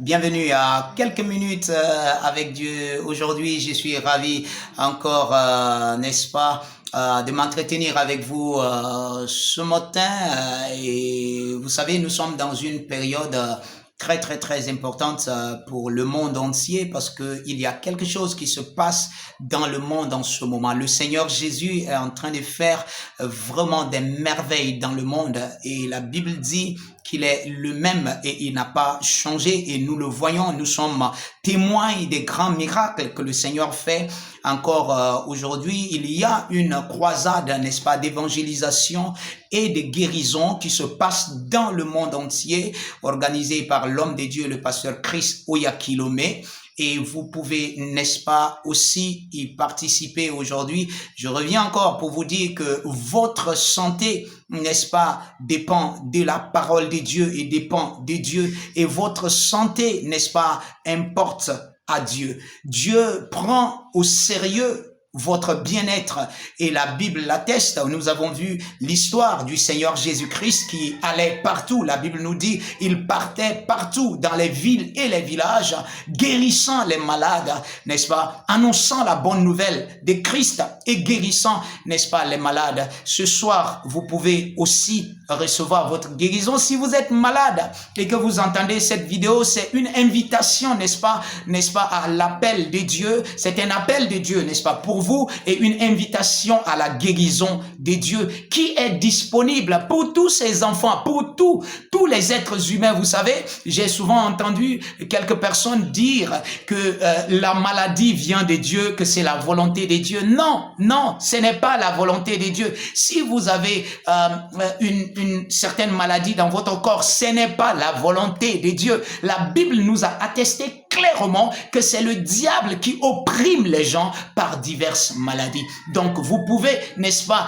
Bienvenue à quelques minutes avec Dieu. Aujourd'hui, je suis ravi encore, n'est-ce pas, de m'entretenir avec vous ce matin. Et vous savez, nous sommes dans une période très importante pour le monde entier parce que il y a quelque chose qui se passe dans le monde en ce moment. Le Seigneur Jésus est en train de faire vraiment des merveilles dans le monde et la Bible dit qu'il est le même et il n'a pas changé et nous le voyons, nous sommes témoins des grands miracles que le Seigneur fait encore aujourd'hui. Il y a une croisade, n'est-ce pas, d'évangélisation et de guérison qui se passe dans le monde entier, organisée par l'homme de Dieu, le pasteur Chris Oyakhilome. Et vous pouvez, n'est-ce pas, aussi y participer aujourd'hui. Je reviens encore pour vous dire que votre santé, n'est-ce pas, dépend de la parole de Dieu et dépend de Dieu. Et votre santé, n'est-ce pas, importe à Dieu. Dieu prend au sérieux votre bien-être et la Bible l'atteste. Nous avons vu l'histoire du Seigneur Jésus-Christ qui allait partout. La Bible nous dit, il partait partout dans les villes et les villages, guérissant les malades, n'est-ce pas, annonçant la bonne nouvelle de Christ et guérissant, n'est-ce pas, les malades. Ce soir, vous pouvez aussi recevoir votre guérison. Si vous êtes malade et que vous entendez cette vidéo, c'est une invitation, n'est-ce pas, à l'appel de Dieu. C'est un appel de Dieu, n'est-ce pas, pour vous et une invitation à la guérison de Dieu qui est disponible pour tous ces enfants, pour tous les êtres humains. Vous savez, j'ai souvent entendu quelques personnes dire que la maladie vient de Dieu, que c'est la volonté de Dieu. Non, ce n'est pas la volonté de Dieu. Si vous avez une certaine maladie dans votre corps, ce n'est pas la volonté de Dieu. La Bible nous a attesté clairement que c'est le diable qui opprime les gens par diverses maladies. Donc vous pouvez, n'est-ce pas,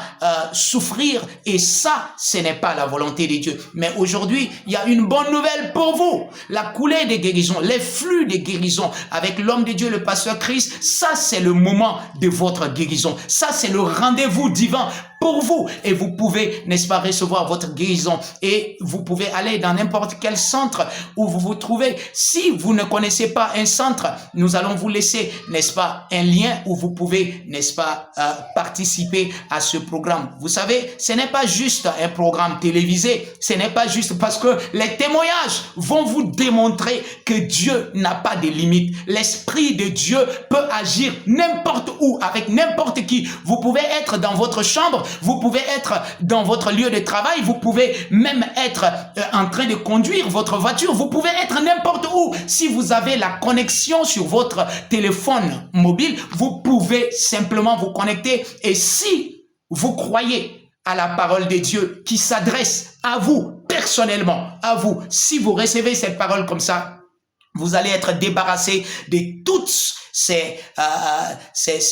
souffrir et ça, ce n'est pas la volonté de Dieu. Mais aujourd'hui, il y a une bonne nouvelle pour vous. La coulée des guérisons, les flux des guérisons avec l'homme de Dieu, le pasteur Christ, ça c'est le moment de votre guérison. Ça c'est le rendez-vous divin pour vous et vous pouvez, n'est-ce pas, recevoir votre guérison et vous pouvez aller dans n'importe quel centre où vous vous trouvez. Si vous ne connaissez pas un centre, nous allons vous laisser, n'est-ce pas, un lien où vous pouvez, n'est-ce pas, participer à ce programme. Vous savez, ce n'est pas juste un programme télévisé, ce n'est pas juste parce que les témoignages vont vous démontrer que Dieu n'a pas de limites. L'Esprit de Dieu peut agir n'importe où, avec n'importe qui. Vous pouvez être dans votre chambre, vous pouvez être dans votre lieu de travail, vous pouvez même être en train de conduire votre voiture, vous pouvez être n'importe où. Si vous avez la connexion sur votre téléphone mobile, vous pouvez simplement vous connecter et si vous croyez à la parole de Dieu qui s'adresse à vous personnellement, à vous, si vous recevez cette parole comme ça, vous allez être débarrassé de toutes ces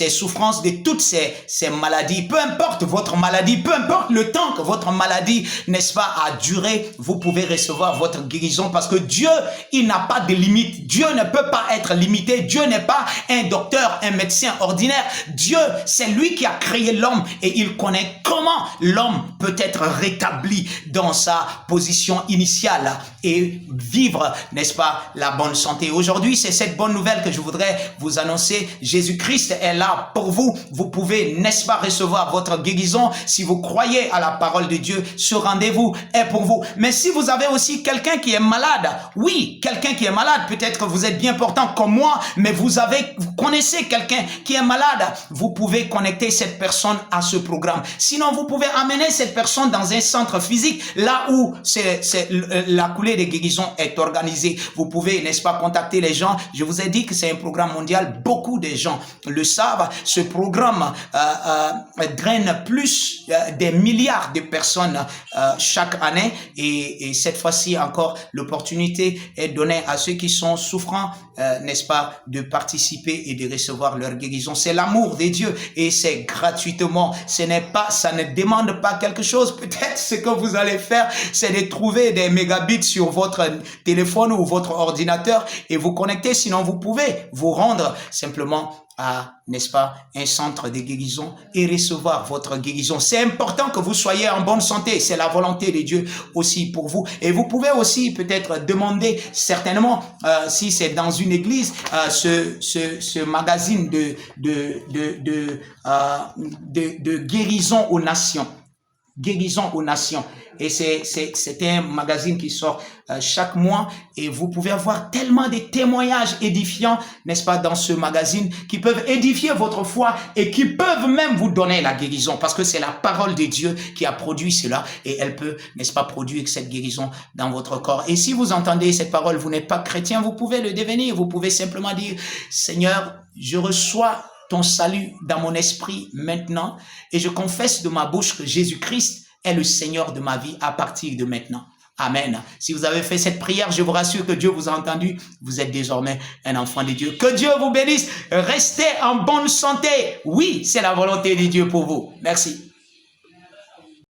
souffrances, de toutes ces maladies. Peu importe votre maladie, peu importe le temps que votre maladie, n'est-ce pas, a duré, vous pouvez recevoir votre guérison parce que Dieu, il n'a pas de limite. Dieu ne peut pas être limité. Dieu n'est pas un docteur, un médecin ordinaire. Dieu, c'est lui qui a créé l'homme et il connaît comment l'homme peut être rétabli dans sa position initiale et vivre, n'est-ce pas, la bonne santé. Aujourd'hui, c'est cette bonne nouvelle que je voudrais vous annoncer. Jésus-Christ est là pour vous. Vous pouvez, n'est-ce pas, recevoir votre guérison si vous croyez à la parole de Dieu. Ce rendez-vous est pour vous. Mais si vous avez aussi quelqu'un qui est malade, oui, quelqu'un qui est malade, peut-être que vous êtes bien portant comme moi, mais vous connaissez quelqu'un qui est malade, vous pouvez connecter cette personne à ce programme. Sinon, vous pouvez amener cette personne dans un centre physique, là où la coulée de guérison est organisée. Vous pouvez, n'est-ce pas, contacter les gens. Je vous ai dit que c'est un programme mondial. Beaucoup de gens le savent. Ce programme draine plus des milliards de personnes chaque année. Et cette fois-ci encore, l'opportunité est donnée à ceux qui sont souffrants, n'est-ce pas, de participer et de recevoir leur guérison. C'est l'amour de Dieu et c'est gratuitement. Ça ne demande pas quelque chose. Peut-être ce que vous allez faire, c'est de trouver des mégabits sur votre téléphone ou votre ordinateur et vous connecter. Sinon, vous pouvez vous rendre simplement à, n'est-ce pas, un centre de guérison et recevoir votre guérison. C'est important que vous soyez en bonne santé. C'est la volonté de Dieu aussi pour vous. Et vous pouvez aussi peut-être demander certainement, si c'est dans une église, ce magazine de guérison aux nations. Guérison aux nations. Et c'est un magazine qui sort chaque mois et vous pouvez avoir tellement de témoignages édifiants, n'est-ce pas, dans ce magazine qui peuvent édifier votre foi et qui peuvent même vous donner la guérison parce que c'est la parole de Dieu qui a produit cela et elle peut, n'est-ce pas, produire cette guérison dans votre corps. Et si vous entendez cette parole, vous n'êtes pas chrétien, vous pouvez le devenir. Vous pouvez simplement dire, Seigneur, je reçois ton salut dans mon esprit maintenant et je confesse de ma bouche que Jésus-Christ est le Seigneur de ma vie à partir de maintenant. Amen. Si vous avez fait cette prière, je vous rassure que Dieu vous a entendu. Vous êtes désormais un enfant de Dieu. Que Dieu vous bénisse. Restez en bonne santé. Oui, c'est la volonté de Dieu pour vous. Merci.